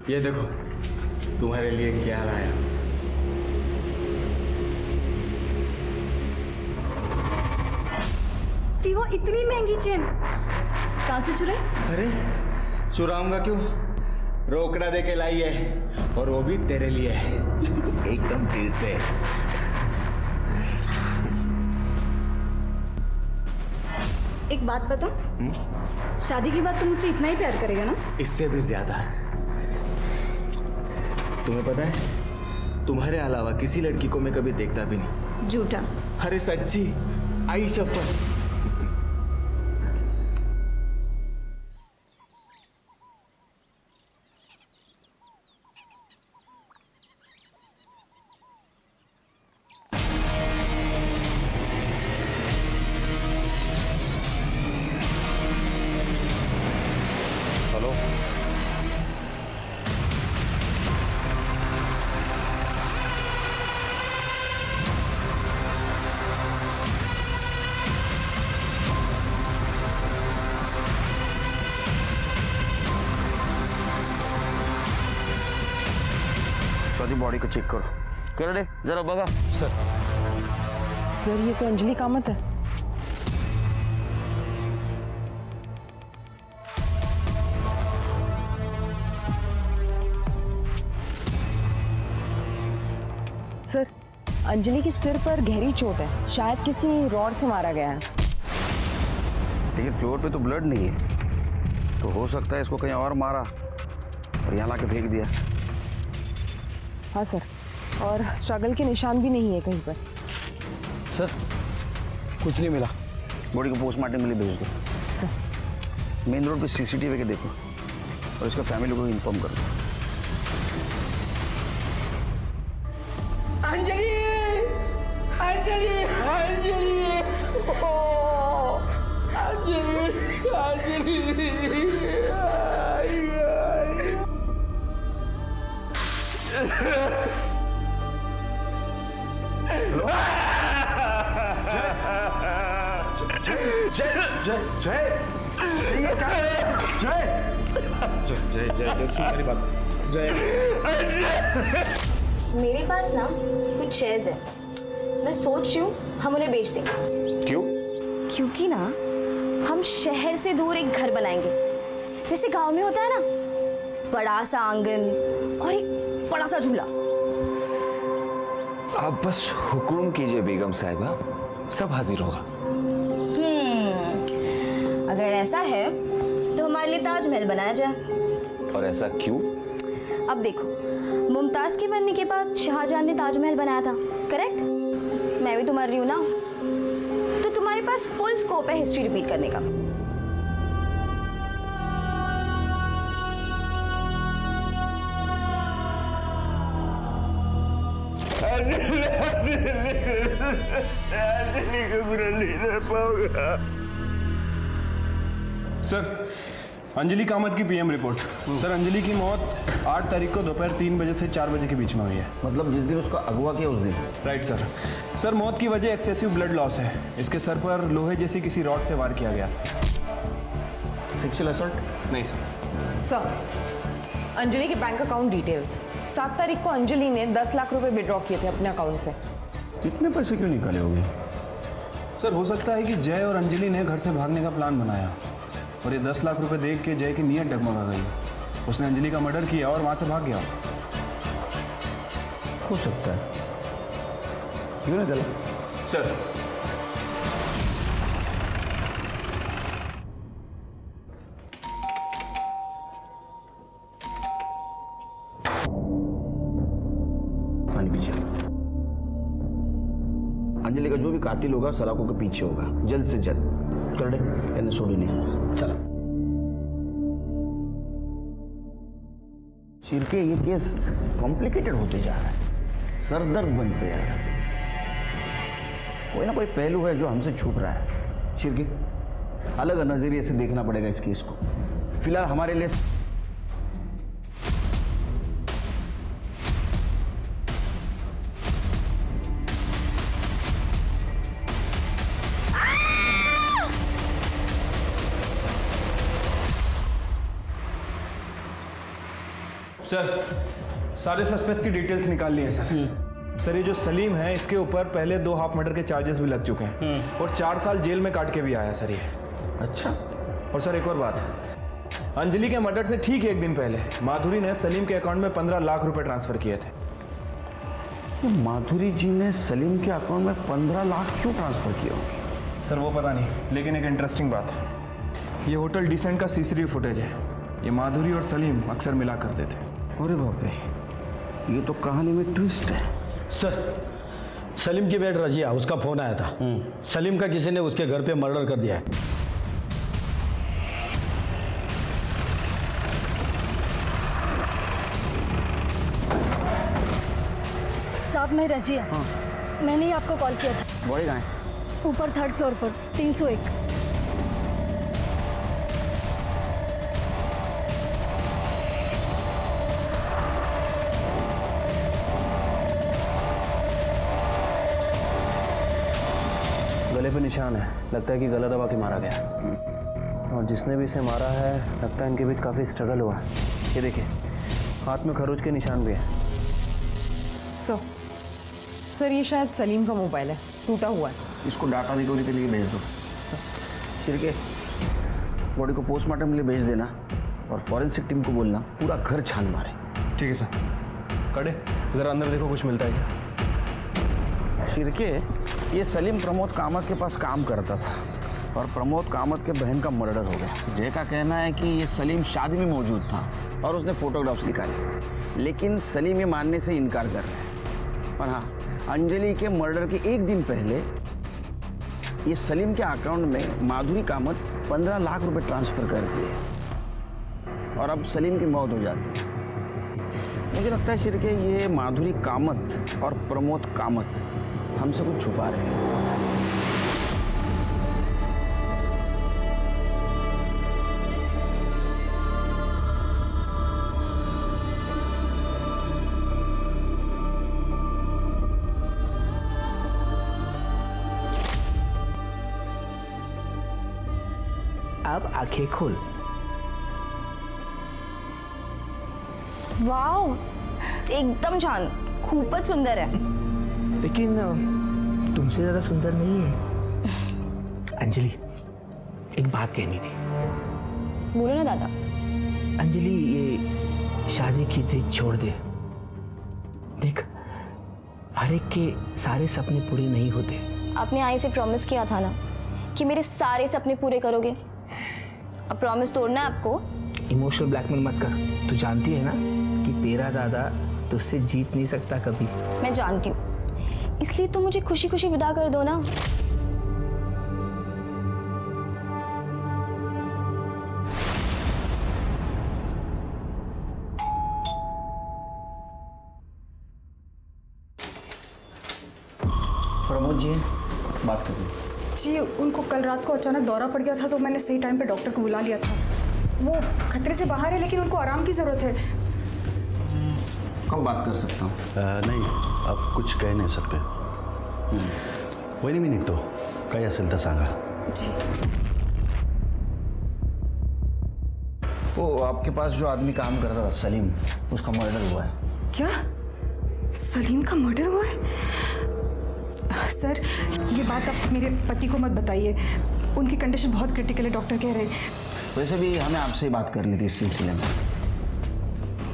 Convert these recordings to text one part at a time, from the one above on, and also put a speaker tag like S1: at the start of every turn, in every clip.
S1: ये देखो तुम्हारे लिए क्या लाया।
S2: वो इतनी महंगी चेन कहाँ से चुराई?
S1: अरे चुराऊंगा क्यों, रोकड़ा दे के लाई है, और वो भी तेरे लिए है, एकदम दिल से।
S2: एक बात बता, शादी के बाद तुम मुझसे इतना ही प्यार करेगा ना?
S1: इससे भी ज्यादा। तुम्हें पता है तुम्हारे अलावा किसी लड़की को मैं कभी देखता भी नहीं।
S2: झूठा।
S1: अरे सच्ची, आई शपथ।
S3: हेलो, सर बॉडी को चेक करो। कर दे जरा बगा।
S4: सर ये तो अंजलि कामत है। सर अंजलि के सिर पर गहरी चोट है, शायद किसी रॉड से मारा गया है।
S3: लेकिन फ्लोर पे तो ब्लड नहीं है, तो हो सकता है इसको कहीं और मारा और यहाँ लाके फेंक दिया।
S4: हाँ सर, और स्ट्रगल के निशान भी नहीं है कहीं पर।
S3: सर कुछ नहीं मिला, बॉडी को पोस्टमार्टम के लिए भेज दो।
S4: सर
S3: मेन रोड पे सीसीटीवी के देखो और इसका फैमिली को इन्फॉर्म कर दो।
S5: अंजलि, अंजलि, अंजलि, ओ, अंजलि, अंजलि,
S6: मेरी बात।
S7: मेरे पास ना कुछ शेयर्स है, मैं सोच रही हूँ हम उन्हें बेच दें।
S3: क्यों?
S7: क्योंकि ना हम शहर से दूर एक घर बनाएंगे, जैसे गांव में होता है ना, बड़ा सा आंगन और एक बड़ा सा झूला।
S6: आप बस हुकुम कीजिए बेगम साहिबा, सब हाजिर होगा।
S7: अगर ऐसा है तो हमारे लिए ताजमहल बनाया जाए।
S6: और ऐसा क्यों?
S7: अब देखो, मुमताज के बनने के बाद शाहजहां ने ताजमहल बनाया था, करेक्ट? मैं भी तुम्हारी हूं ना, तो तुम्हारे पास फुल स्कोप है हिस्ट्री रिपीट करने का।
S5: अंजलि को बुरा नहीं रह पाऊंगा।
S8: सर अंजलि कामत की पीएम रिपोर्ट। सर अंजलि की मौत 8 तारीख को दोपहर 3 बजे से 4 बजे के बीच में हुई है।
S3: मतलब जिस दिन उसका अगवा किया उस दिन?
S8: Right sir. सर मौत की वजह एक्सेसिव ब्लड लॉस है, इसके सर पर लोहे जैसी किसी रॉड से वार किया गया था।
S3: Sexual assault?
S8: नहीं सर।
S4: सर अंजलि के बैंक अकाउंट डिटेल्स, 7 तारीख को अंजलि ने 10 लाख रुपए विड्रॉ किए थे अपने अकाउंट से।
S3: इतने पैसे क्यों निकाले होंगे?
S8: सर हो सकता है कि जय और अंजलि ने घर से भागने का प्लान बनाया और ये 10 लाख रुपए देख के जय की नीयत डगमगा गई, उसने अंजलि का मर्डर किया और वहां से भाग गया।
S3: हो सकता है, क्यों नहीं चला?
S8: सर
S3: पानी पीछे। अंजलि का जो भी कातिल होगा सलाखों के पीछे होगा, जल्द से जल्द कर दे, कहने छोड़ी नहीं। चला शिरके, ये केस कॉम्प्लिकेटेड होते जा रहा है, सरदर्द बनते जा रहा है। कोई ना कोई पहलू है जो हमसे छुप रहा है। शिरके, अलग नजरिए से देखना पड़ेगा इस केस को। फिलहाल हमारे लिए
S8: सर सारे सस्पेक्ट्स की डिटेल्स निकाल लिए सर। सर ये जो सलीम है इसके ऊपर पहले 2 हाफ मर्डर के चार्जेस भी लग चुके हैं और 4 साल जेल में काट के भी आया सर ये।
S3: अच्छा,
S8: और सर एक और बात, अंजलि के मर्डर से ठीक 1 दिन पहले माधुरी ने सलीम के अकाउंट में 15 लाख रुपए ट्रांसफर किए थे।
S3: ये माधुरी जी ने सलीम के अकाउंट में 15 लाख क्यों ट्रांसफर किए होंगे?
S8: सर वो पता नहीं, लेकिन एक इंटरेस्टिंग बात है, ये होटल डिसेंट का CCTV फुटेज है। ये माधुरी और सलीम अक्सर मिला करते थे।
S3: अरे बाप रे, ये तो कहानी में ट्विस्ट है।
S9: सर, सलीम की बेट रजिया, उसका फोन आया था। सलीम का किसी ने उसके घर पे मर्डर कर दिया है।
S10: साहब मैं रजिया। मैंने ही आपको कॉल किया था।
S3: बॉडी कहाँ है?
S10: ऊपर 3rd फ्लोर पर 301।
S8: गले पे निशान है, लगता है कि गला दबा के मारा गया। और जिसने भी इसे मारा है लगता है इनके बीच काफ़ी स्ट्रगल हुआ। ये देखिए हाथ में खरोच के निशान भी है।
S4: सर ये शायद सलीम का मोबाइल है, टूटा हुआ है।
S3: इसको डाटा रिकवरी के लिए भेज दो। शिरके, बॉडी को पोस्टमार्टम के लिए भेज देना और फॉरेंसिक टीम को बोलना पूरा घर छान मारे।
S8: ठीक है सर। कड़े ज़रा अंदर देखो, कुछ मिलता है क्या?
S3: शिरके, ये सलीम प्रमोद कामत के पास काम करता था और प्रमोद कामत के बहन का मर्डर हो गया। जय का कहना है कि ये सलीम शादी में मौजूद था और उसने फोटोग्राफ्स निकाले, लेकिन सलीम ये मानने से इनकार कर रहा है। और हाँ, अंजलि के मर्डर के 1 दिन पहले ये सलीम के अकाउंट में माधुरी कामत 15 लाख रुपए ट्रांसफ़र कर दिए और अब सलीम की मौत हो जाती है। मुझे लगता है शिरके, ये माधुरी कामत और प्रमोद कामत हमसे कुछ छुपा रहे हैं।
S5: अब आंखें खोल।
S7: वाओ, एकदम छान, खूपच सुंदर है।
S5: लेकिन तुमसे ज़्यादा सुंदर नहीं है। अंजलि, एक बात कहनी थी।
S7: बोलो ना दादा।
S5: अंजलि, ये शादी की जिद छोड़ दे। देख, हर एक के सारे सपने पूरे नहीं होते।
S7: आपने आई से प्रॉमिस किया था ना कि मेरे सारे सपने पूरे करोगे। अब प्रॉमिस तोड़ना है आपको।
S5: इमोशनल ब्लैकमेल मत कर। तू जानती है ना कि तेरा दादा तुझसे जीत नहीं सकता कभी।
S7: मैं जानती हूँ, इसलिए तो मुझे खुशी खुशी विदा कर दो ना।
S3: प्रमोद जी, बात करिए।
S2: जी, उनको कल रात को अचानक दौरा पड़ गया था तो मैंने सही टाइम पे डॉक्टर को बुला लिया था। वो खतरे से बाहर है लेकिन उनको आराम की ज़रूरत है।
S3: कब बात कर सकता हूँ?
S9: नाही, अब कुछ कह नहीं सकते. वहिनी, मी निघतो. काही असेल तर सांगा.
S2: जी।
S3: वो आपके पास जो आदमी काम करता था सलीम, उसका मर्डर हुआ है।
S2: क्या? सलीम का मर्डर हुआ है? सर, ये बात आप मेरे पति को मत बताइए। उनकी कंडीशन बहुत क्रिटिकल है, डॉक्टर कह रहे हैं।
S3: वैसे भी हमें आपसे ही बात करनी थी इस सिलसिले में।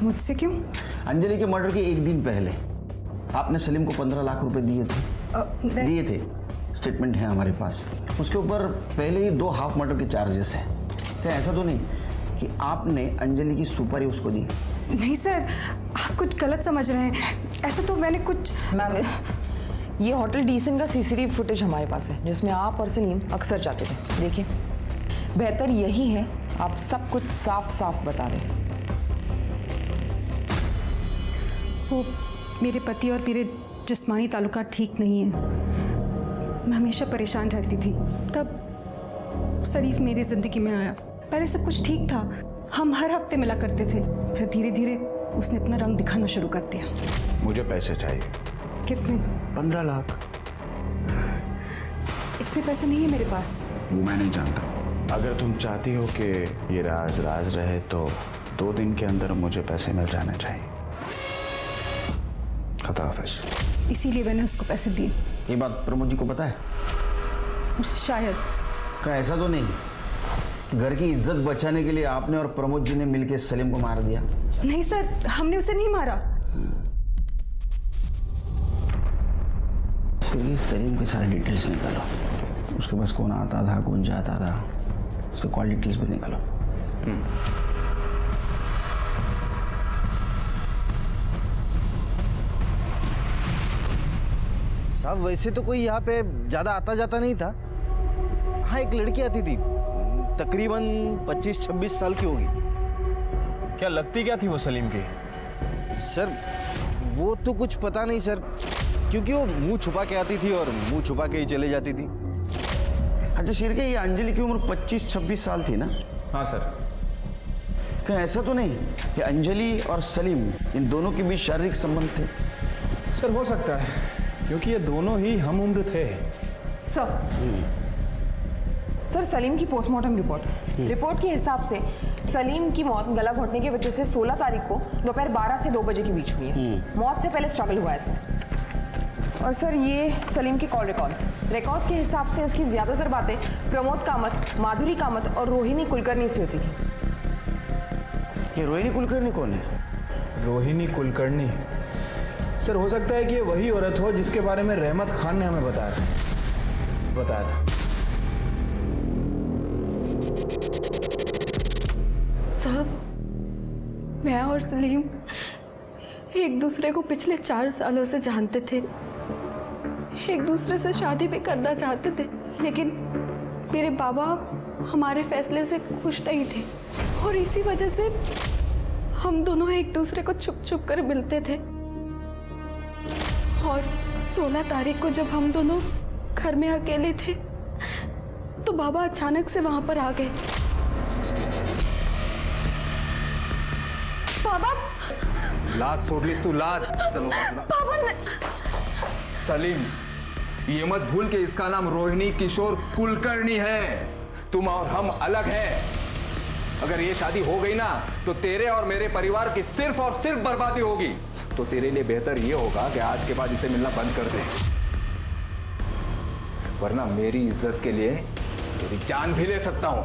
S2: मुझसे क्यों?
S3: अंजलि के मर्डर के 1 दिन पहले आपने सलीम को 15 लाख रुपए दिए थे। स्टेटमेंट है हमारे पास। उसके ऊपर पहले ही 2 हाफ मर्डर के चार्जेस हैं। क्या ऐसा तो नहीं कि आपने अंजलि की सुपारी उसको दी?
S2: नहीं सर, आप कुछ गलत समझ रहे हैं। ऐसा तो मैंने कुछ।
S4: मैम, ये होटल डिसेंट का CCTV फुटेज हमारे पास है जिसमें आप और सलीम अक्सर जाते थे। देखिए, बेहतर यही है आप सब कुछ साफ साफ बता दें।
S2: वो मेरे पति और मेरे जिस्मानी ताल्लुकात ठीक नहीं हैं। मैं हमेशा परेशान रहती थी। तब शरीफ मेरी ज़िंदगी में आया। पहले सब कुछ ठीक था, हम हर हफ्ते मिला करते थे। फिर धीरे धीरे उसने अपना रंग दिखाना शुरू कर दिया।
S9: मुझे पैसे चाहिए.
S2: कितने?
S9: 15 लाख.
S2: इतने पैसे नहीं है मेरे पास।
S9: वो मैं नहीं जानता. अगर तुम चाहती हो कि ये राज राज रहे तो 2 दिन के अंदर मुझे पैसे मिल जाने चाहिए। खुदा हाफिज।
S2: इसीलिए मैंने उसको पैसे दिए।
S3: ये बात प्रमोद जी को पता है?
S2: शायद।
S3: क्या ऐसा तो नहीं कि घर की इज्जत बचाने के लिए आपने और प्रमोद जी ने मिलकर सलीम को मार दिया?
S2: नहीं सर, हमने उसे नहीं मारा।
S3: सलीम के सारे डिटेल्स निकालो। उसके पास कौन आता था, कौन जाता था, उसके कॉल डिटेल्स भी निकालो।
S8: साहब वैसे तो कोई यहाँ पे ज़्यादा आता जाता नहीं था। हाँ, एक लड़की आती थी, तकरीबन 25-26 साल की होगी।
S11: क्या लगती क्या थी वो सलीम की?
S8: सर वो तो कुछ पता नहीं सर, क्योंकि वो मुंह छुपा के आती थी और मुंह छुपा के ही चले जाती थी।
S3: अच्छा शिरके, ये अंजलि की उम्र 25-26 साल थी ना?
S11: हाँ सर।
S3: क्या ऐसा तो नहीं कि अंजलि और सलीम इन दोनों के बीच शारीरिक संबंध थे?
S11: सर हो सकता है, क्योंकि ये दोनों ही हम उम्र थे।
S4: सर सलीम की पोस्टमार्टम रिपोर्ट के हिसाब से सलीम की मौत गला घोटने की वजह से 16 तारीख को दोपहर 12 से 2 बजे के बीच हुई है। मौत से पहले स्ट्रगल हुआ है सर। और सर ये सलीम के कॉल रिकॉर्ड्स के हिसाब से उसकी ज़्यादातर बातें प्रमोद कामत, माधुरी कामत और रोहिणी कुलकर्णी से होती थी।
S3: ये रोहिणी कुलकर्णी कौन है?
S11: रोहिणी कुलकर्णी? सर हो सकता है कि ये वही औरत हो जिसके बारे में रहमत खान ने हमें बताया था।
S10: साहब मैं और सलीम एक दूसरे को पिछले 4 सालों से जानते थे, एक दूसरे से शादी भी करना चाहते थे, लेकिन मेरे बाबा हमारे फैसले से खुश नहीं थे और इसी वजह से हम दोनों एक दूसरे को छुप छुप कर मिलते थे। और 16 तारीख को जब हम दोनों घर में अकेले थे तो बाबा अचानक से वहां पर आ गए। बाबा
S6: लाश सोडलीस तू, लाश। चलो
S10: बाबा ने...
S6: सलीम, ये मत भूल के इसका नाम रोहिणी किशोर कुलकर्णी है। तुम और हम अलग हैं। अगर ये शादी हो गई ना तो तेरे और मेरे परिवार की सिर्फ और सिर्फ बर्बादी होगी। तो तेरे लिए बेहतर ये होगा कि आज के बाद इसे मिलना बंद कर दे, वरना मेरी इज्जत के लिए तेरी जान भी ले सकता हूं।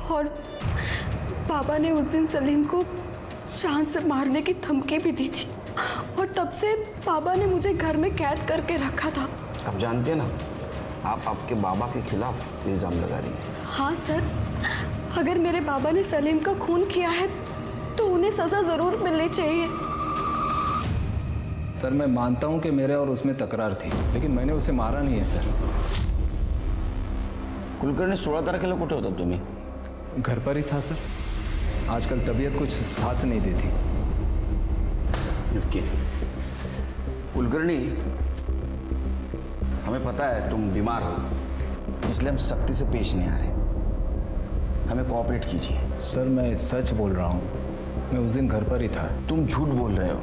S10: और पापा ने उस दिन सलीम को जान से मारने की धमकी भी दी थी और तब से पापा ने मुझे घर में कैद करके रखा था।
S3: आप जानते हैं ना, आप आपके बाबा के खिलाफ इल्जाम लगा रही हैं।
S10: हाँ सर, अगर मेरे बाबा ने सलीम का खून किया है तो उन्हें सजा जरूर मिलनी चाहिए।
S6: सर मैं मानता हूं कि मेरे और उसमें तकरार थी, लेकिन मैंने उसे मारा नहीं है सर।
S3: कुलकर्णी 16 तारखेला कुठे होता तुम्ही?
S6: घर पर ही था सर। आजकल तबीयत कुछ साथ नहीं देती।
S3: कुलकर्णी, हमें पता है तुम बीमार हो, इसलिए हम सख्ती से पेश नहीं आ रहे। हमें कोऑपरेट कीजिए।
S6: सर मैं सच बोल रहा हूँ, मैं उस दिन घर पर ही था।
S3: तुम झूठ बोल रहे हो।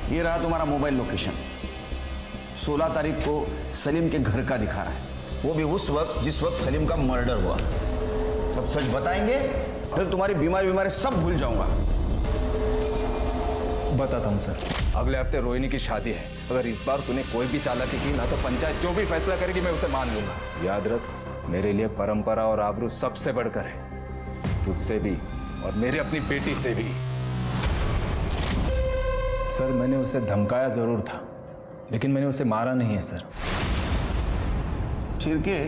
S3: ये रहा तुम्हारा मोबाइल लोकेशन। 16 तारीख को सलीम के घर का दिखा रहा है, वो भी उस वक्त जिस वक्त सलीम का मर्डर हुआ। अब सच बताएंगे फिर तुम्हारी बीमारी सब भूल जाऊंगा।
S6: बताता हूँ सर। अगले हफ्ते रोहिणी की शादी है। अगर इस बार तूने कोई भी चालाकी की ना तो पंचायत जो भी फैसला करेगी मैं उसे मान लूंगा। याद रख, मेरे लिए परंपरा और आबरू सबसे बढ़कर है, तुझसे भी और मेरी अपनी बेटी से भी। सर मैंने उसे धमकाया जरूर था, लेकिन मैंने उसे मारा नहीं है सर।
S3: शिरके,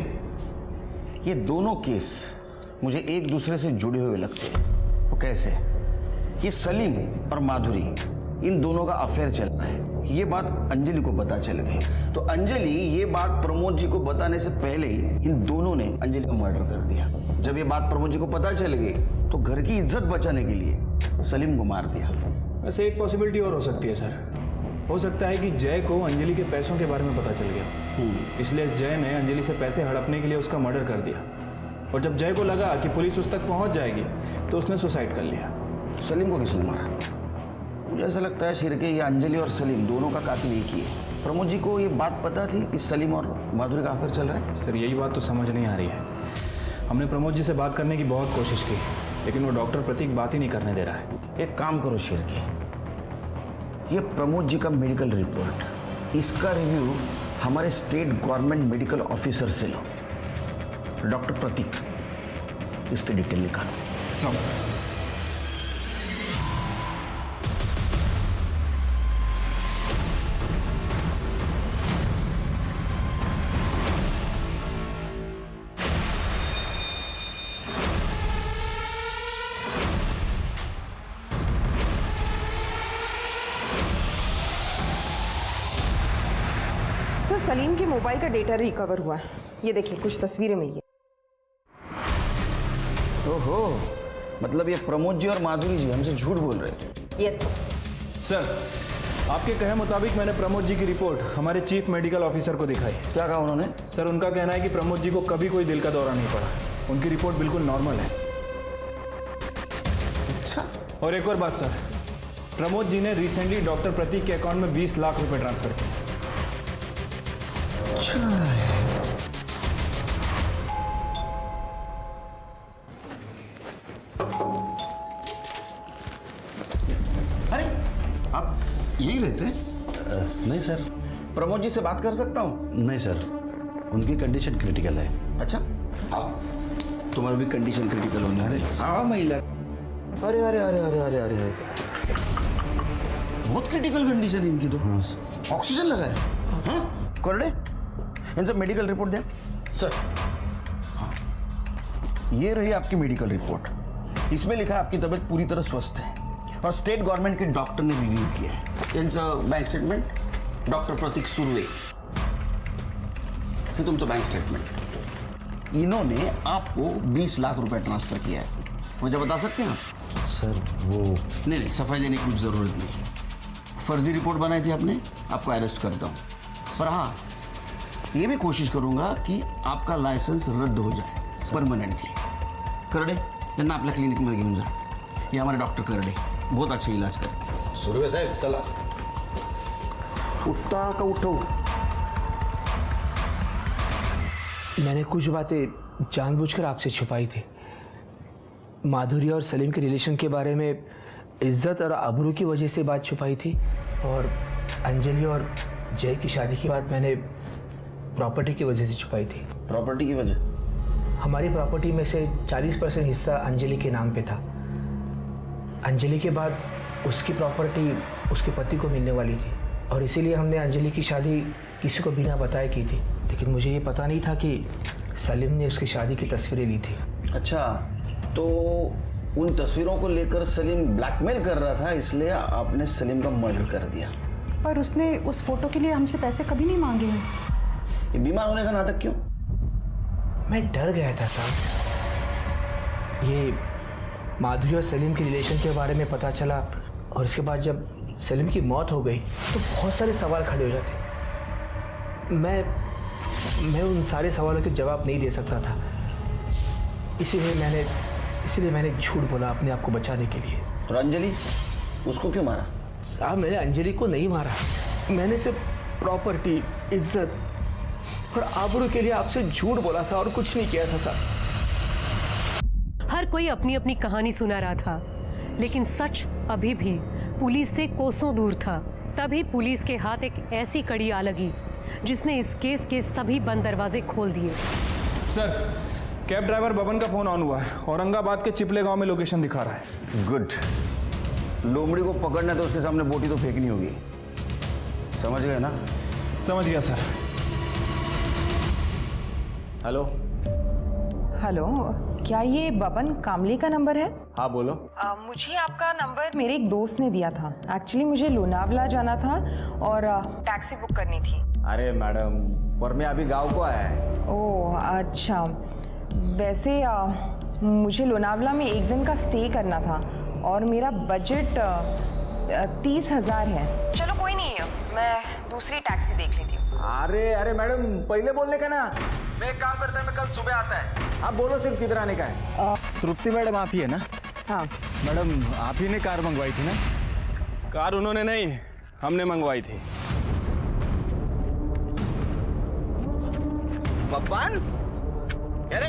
S3: ये दोनों केस मुझे एक दूसरे से जुड़े हुए लगते हैं। वो कैसे? ये सलीम और माधुरी, इन दोनों का अफेयर चल रहा है। ये बात अंजलि को पता चल गई, तो अंजलि ये बात प्रमोद जी को बताने से पहले ही इन दोनों ने अंजलि का मर्डर कर दिया। जब ये बात प्रमोद जी को पता चल गई तो घर की इज्जत बचाने के लिए सलीम को मार दिया।
S11: वैसे एक पॉसिबिलिटी और हो सकती है सर। हो सकता है कि जय को अंजलि के पैसों के बारे में पता चल गया, इसलिए जय ने अंजलि से पैसे हड़पने के लिए उसका मर्डर कर दिया। और जब जय को लगा कि पुलिस उस तक पहुंच जाएगी तो उसने सुसाइड कर लिया।
S3: सलीम को किसने मारा? मुझे ऐसा लगता है शिरके, ये अंजलि और सलीम दोनों का कातिल एक ही है। प्रमोद जी को ये बात पता थी कि सलीम और माधुरी का अफेयर चल रहा है?
S11: सर यही बात तो समझ नहीं आ रही है। हमने प्रमोद जी से बात करने की बहुत कोशिश की, लेकिन वो डॉक्टर प्रतीक बात ही नहीं करने दे रहा है।
S3: एक काम करो शिरकी, ये प्रमोद जी का मेडिकल रिपोर्ट, इसका रिव्यू हमारे स्टेट गवर्नमेंट मेडिकल ऑफिसर से लो। डॉक्टर प्रतीक, इसकी डिटेल निकालो।
S4: सर सलीम के मोबाइल का डेटा रिकवर हुआ है, ये देखिए कुछ तस्वीरें मिली है।
S3: ओहो, मतलब ये प्रमोद जी और माधुरी जी हमसे झूठ बोल रहे थे।
S4: यस
S11: सर, आपके कहे मुताबिक मैंने प्रमोद जी की रिपोर्ट हमारे चीफ मेडिकल ऑफिसर को दिखाई।
S3: क्या कहा उन्होंने?
S11: सर, उनका कहना है कि प्रमोद जी को कभी कोई दिल का दौरा नहीं पड़ा, उनकी रिपोर्ट बिल्कुल नॉर्मल है।
S3: अच्छा,
S11: और एक और बात सर, प्रमोद जी ने रिसेंटली डॉक्टर प्रतीक के अकाउंट में 20 लाख रुपए ट्रांसफर किए।
S3: अरे आप यही रहते हैं?
S9: नहीं सर।
S3: प्रमोद जी से बात कर सकता हूँ?
S9: नहीं सर, उनकी कंडीशन क्रिटिकल है।
S3: अच्छा, आओ, तुम्हारी भी कंडीशन क्रिटिकल होने वाली। आओ महिला। अरे अरे अरे अरे अरे अरे, बहुत क्रिटिकल कंडीशन है इनकी तो।
S9: हाँ
S3: ऑक्सीजन लगा है। हाँ करड़े, इनसे मेडिकल रिपोर्ट दें सर। हाँ, ये रही आपकी मेडिकल रिपोर्ट। इसमें लिखा है आपकी तबीयत पूरी तरह स्वस्थ है और स्टेट गवर्नमेंट के डॉक्टर ने रिव्यू किया है। इनचं बैंक स्टेटमेंट, डॉक्टर प्रतीक सुर्वे, ये तुमचं बैंक स्टेटमेंट। इन्होंने आपको 20 लाख रुपए ट्रांसफर किया है। मुझे बता सकते हैं आप?
S9: सर वो
S3: नहीं, सफाई देने की कुछ ज़रूरत नहीं। फर्जी रिपोर्ट बनाई थी आपने, आपको अरेस्ट करता हूँ। पर हाँ, ये भी कोशिश करूँगा कि आपका लाइसेंस रद्द हो जाए परमानेंटली। करडे, यांना आपल्या क्लिनिकमध्ये घेऊन जा। ये हमारे डॉक्टर करडे बहुत अच्छा इलाज करते हैं।
S9: सुर्वे साहेब चला।
S3: उठता का उठो।
S5: मैंने कुछ बातें जानबूझकर आपसे छुपाई थी। माधुरी और सलीम के रिलेशन के बारे में इज्जत और आबरू की वजह से बात छुपाई थी, और अंजलि और जय की शादी की बात मैंने प्रॉपर्टी की वजह से छुपाई थी।
S3: प्रॉपर्टी की वजह?
S5: हमारी प्रॉपर्टी में से 40% हिस्सा अंजलि के नाम पे था। अंजलि के बाद उसकी प्रॉपर्टी उसके पति को मिलने वाली थी, और इसीलिए हमने अंजलि की शादी किसी को बिना बताए की थी। लेकिन मुझे ये पता नहीं था कि सलीम ने उसकी शादी की तस्वीरें ली थी।
S3: अच्छा, तो उन तस्वीरों को लेकर सलीम ब्लैकमेल कर रहा था, इसलिए आपने सलीम का मर्डर कर दिया।
S2: पर उसने उस फोटो के लिए हमसे पैसे कभी नहीं मांगे हैं।
S3: ये बीमार होने का नाटक क्यों?
S5: मैं डर गया था साहब। ये माधुरी और सलीम के रिलेशन के बारे में पता चला, और इसके बाद जब सलीम की मौत हो गई तो बहुत सारे सवाल खड़े हो जाते। मैं उन सारे सवालों के जवाब नहीं दे सकता था, इसीलिए मैंने झूठ बोला अपने आप को बचाने के लिए।
S3: और अंजलि, उसको क्यों मारा?
S5: साहब, मैंने अंजलि को नहीं मारा। मैंने सिर्फ प्रॉपर्टी, इज्जत और आबरू के लिए आपसे झूठ बोला था, और कुछ नहीं किया था साहब।
S12: हर कोई अपनी अपनी कहानी सुना रहा था, लेकिन सच अभी भी पुलिस से कोसों दूर था। तभी पुलिस के हाथ एक ऐसी कड़ी आ लगी जिसने इस केस के सभी बंद दरवाजे खोल दिए।
S11: सर, कैब ड्राइवर बबन का फोन ऑन हुआ है, औरंगाबाद के चिपले गांव में लोकेशन दिखा रहा है।
S3: गुड। लोमड़ी को पकड़ना तो उसके सामने बोटी तो फेंकनी होगी, समझ गए ना?
S11: समझ गया सर।
S3: हेलो
S4: हेलो, क्या ये बबन कामली का नंबर है?
S3: हाँ बोलो।
S4: मुझे आपका नंबर मेरे एक दोस्त ने दिया था। एक्चुअली मुझे लोनावला जाना था और टैक्सी बुक करनी थी।
S1: अरे मैडम, पर मैं अभी गांव को आया है।
S4: ओह अच्छा, वैसे मुझे लोनावला में एक दिन का स्टे करना था और मेरा बजट 30,000 है। चलो कोई नहीं, मैं दूसरी टैक्सी देख लेती हूँ।
S1: अरे मैडम, पहले बोलने का ना। मैं एक काम करता है, मैं कल सुबह आता है। आप बोलो सिर्फ किधर आने का है।
S11: तृप्ति मैडम आप ही है ना?
S4: हाँ
S11: मैडम, आप ही ने कार मंगवाई थी ना? कार उन्होंने नहीं, हमने मंगवाई थी।
S3: बब्बान, अरे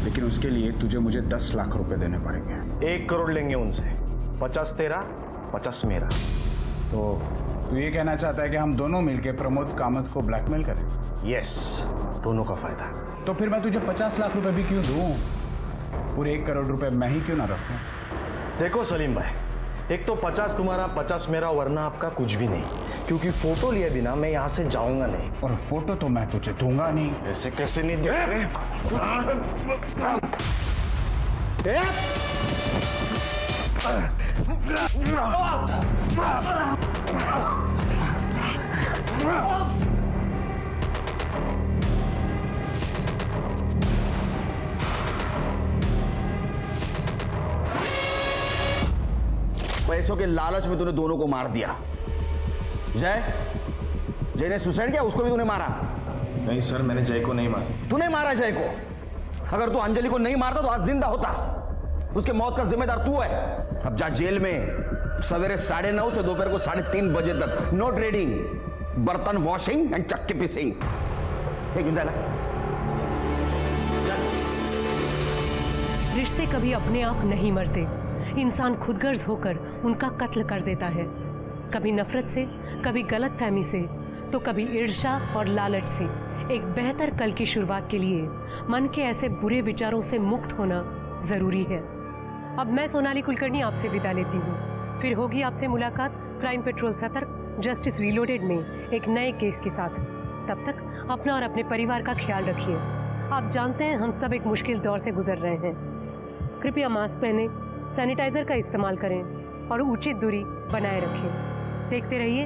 S13: लेकिन उसके लिए तुझे मुझे 10 लाख रुपए देने पड़ेंगे।
S9: 1 करोड़ लेंगे उनसे, 50 तेरा 50 मेरा।
S13: तो तू ये कहना चाहता है कि हम दोनों मिलकर प्रमोद कामत को ब्लैकमेल करें?
S9: यस, दोनों का फायदा।
S13: तो फिर मैं तुझे 50 लाख रुपए भी क्यों दूं? पूरे 1 करोड़ रुपए मैं ही क्यों ना रखूं?
S9: देखो सलीम भाई, एक तो 50 तुम्हारा 50 मेरा, वरना आपका कुछ भी नहीं, क्योंकि फोटो लिए बिना मैं यहाँ से जाऊंगा नहीं।
S13: और फोटो तो मैं तुझे दूंगा नहीं।
S9: ऐसे कैसे नहीं दे?
S3: पैसों के लालच में तूने दोनों को मार दिया। जय ने सुसाइड किया, उसको भी तूने मारा?
S9: नहीं सर, मैंने जय को नहीं मारा।
S3: तूने मारा जय को? अगर तू अंजलि को नहीं मारता तो आज जिंदा होता। उसके मौत का जिम्मेदार तू है। अब जा जेल में सवेरे 9:30 से दोपहर को 3:30 बजे तक। नो ट्रेडिंग, बर्तन वॉशिंग एंड चक्के पिसिंग।
S12: रिश्ते कभी अपने आप नहीं मरते। इंसान खुदगर्ज होकर उनका कत्ल कर देता है, कभी नफरत से, कभी गलतफहमी से, तो कभी ईर्ष्या और लालच से। एक बेहतर कल की शुरुआत के लिए मन के ऐसे बुरे विचारों से मुक्त होना जरूरी है। अब मैं सोनाली कुलकर्णी आपसे विदा लेती हूँ। फिर होगी आपसे मुलाकात क्राइम पेट्रोल सतर्क जस्टिस रीलोडेड में एक नए केस के साथ। तब तक अपना और अपने परिवार का ख्याल रखिए। आप जानते हैं हम सब एक मुश्किल दौर से गुजर रहे हैं। कृपया मास्क पहने, सैनिटाइजर का इस्तेमाल करें और उचित दूरी बनाए रखें। देखते रहिए